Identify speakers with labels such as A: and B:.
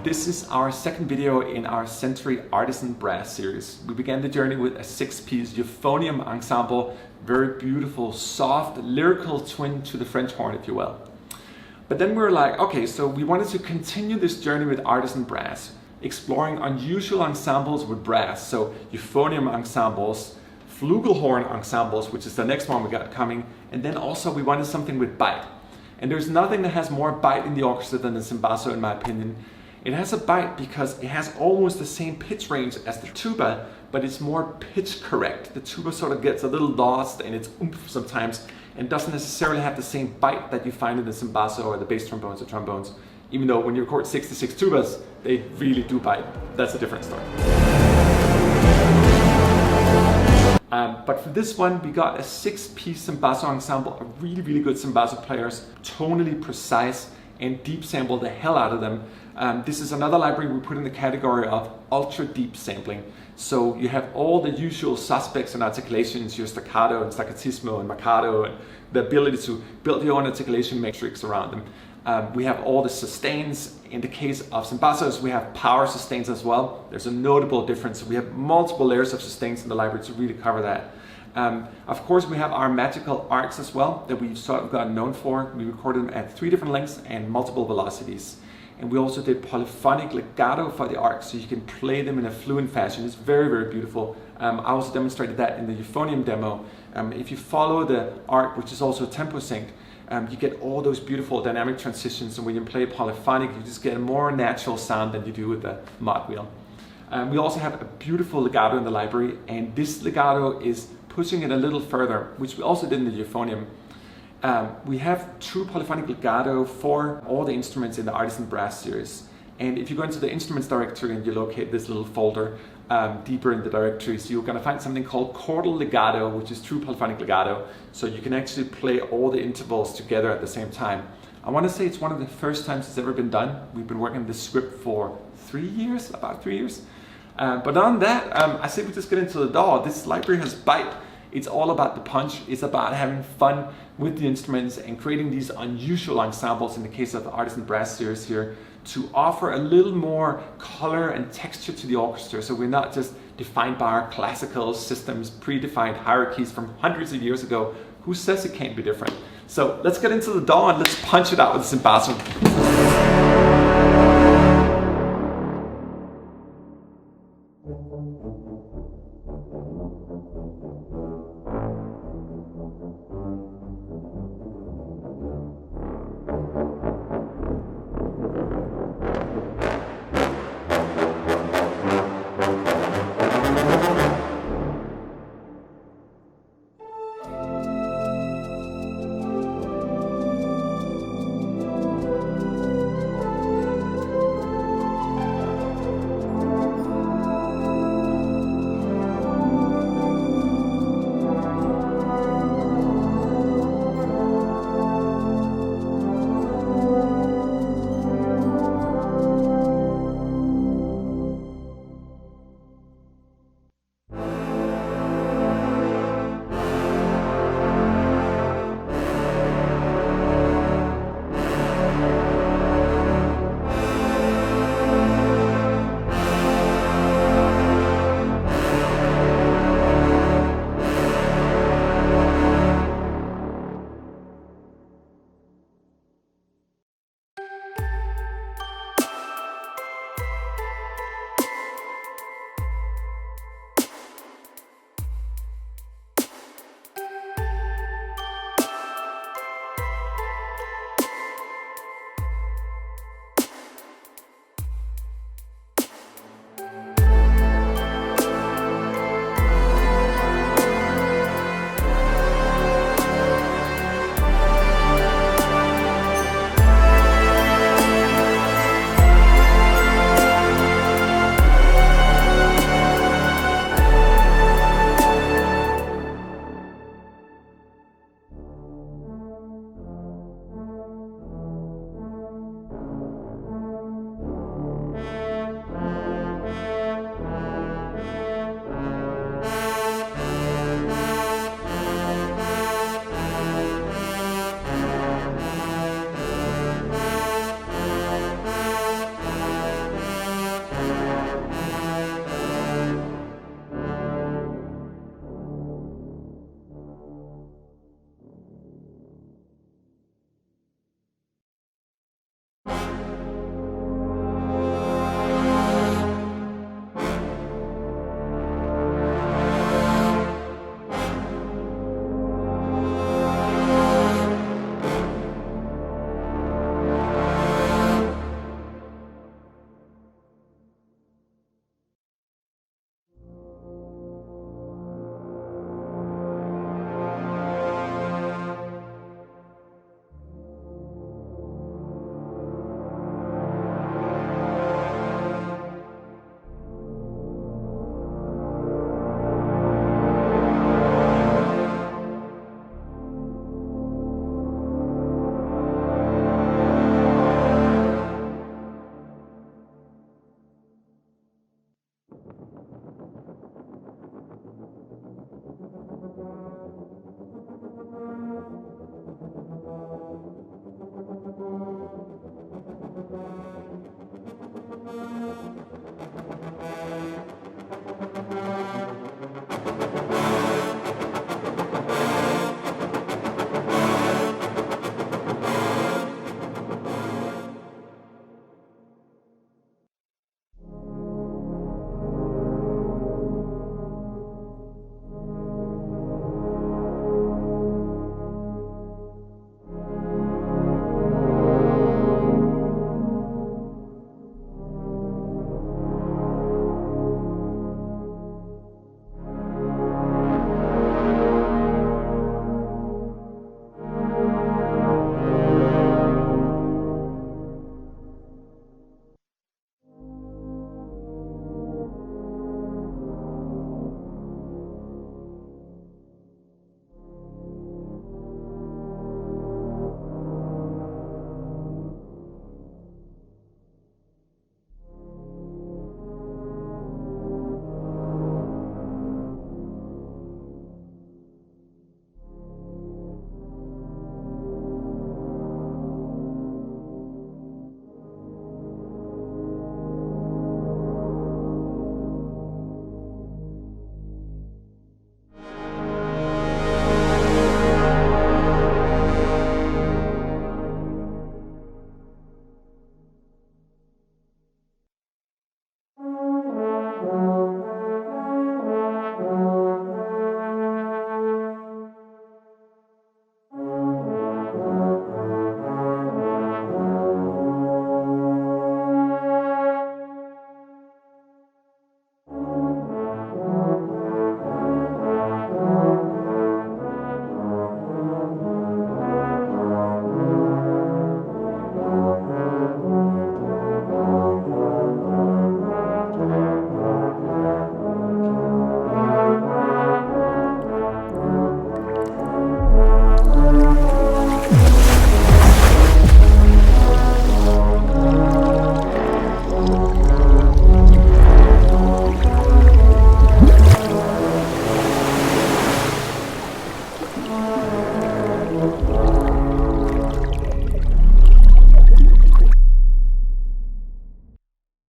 A: This is our second video in our Century Artisan Brass series. We began the journey with a 6-piece Euphonium Ensemble, very beautiful, soft, lyrical twin to the French horn, if you will. But then we were like, okay, so we wanted to continue this journey with artisan brass, exploring unusual ensembles with brass, so Euphonium ensembles, Flugel Horn ensembles, which is the next one we got coming, and then also we wanted something with bite. And there's nothing that has more bite in the orchestra than the Cimbasso, in my opinion. It has a bite because it has almost the same pitch range as the tuba, but it's more pitch correct. The tuba sort of gets a little lost in its oomph sometimes and doesn't necessarily have the same bite that you find in the Cimbasso or the bass trombones or trombones, even though when you record 66 tubas, they really do bite. That's a different story. But for this one, we got a 6-piece Cimbasso ensemble, a really good Cimbasso players, tonally precise and deep sample the hell out of them. This is another library we put in the category of ultra deep sampling. So you have all the usual suspects and articulations, your staccato and staccatismo and marcato, and the ability to build your own articulation matrix around them. We have all the sustains. In the case of Cimbassos, we have power sustains as well. There's a notable difference. We have multiple layers of sustains in the library to really cover that. Of course, we have our magical arcs as well that we've sort of gotten known for. We recorded them at 3 different lengths and multiple velocities. And we also did polyphonic legato for the arcs, so you can play them in a fluent fashion. It's very beautiful. I also demonstrated that in the Euphonium demo. If you follow the arc, which is also tempo synced, you get all those beautiful dynamic transitions, and when you play polyphonic, you just get a more natural sound than you do with the mod wheel. We also have a beautiful legato in the library, and this legato is pushing it a little further, which we also did in the Euphonium. We have true polyphonic legato for all the instruments in the Artisan Brass series. And if you go into the instruments directory and you locate this little folder deeper in the directory, so you're going to find something called Chordal Legato, which is true polyphonic legato. So you can actually play all the intervals together at the same time. I want to say it's one of the first times it's ever been done. We've been working on this script for about 3 years. But on that, I say we just get into the DAW. This library has bite. It's all about the punch. It's about having fun with the instruments and creating these unusual ensembles, in the case of the Artisan Brass series here, to offer a little more color and texture to the orchestra, so we're not just defined by our classical systems, predefined hierarchies from hundreds of years ago. Who says it can't be different? So let's get into the DAW and let's punch it out with the Cimbasso.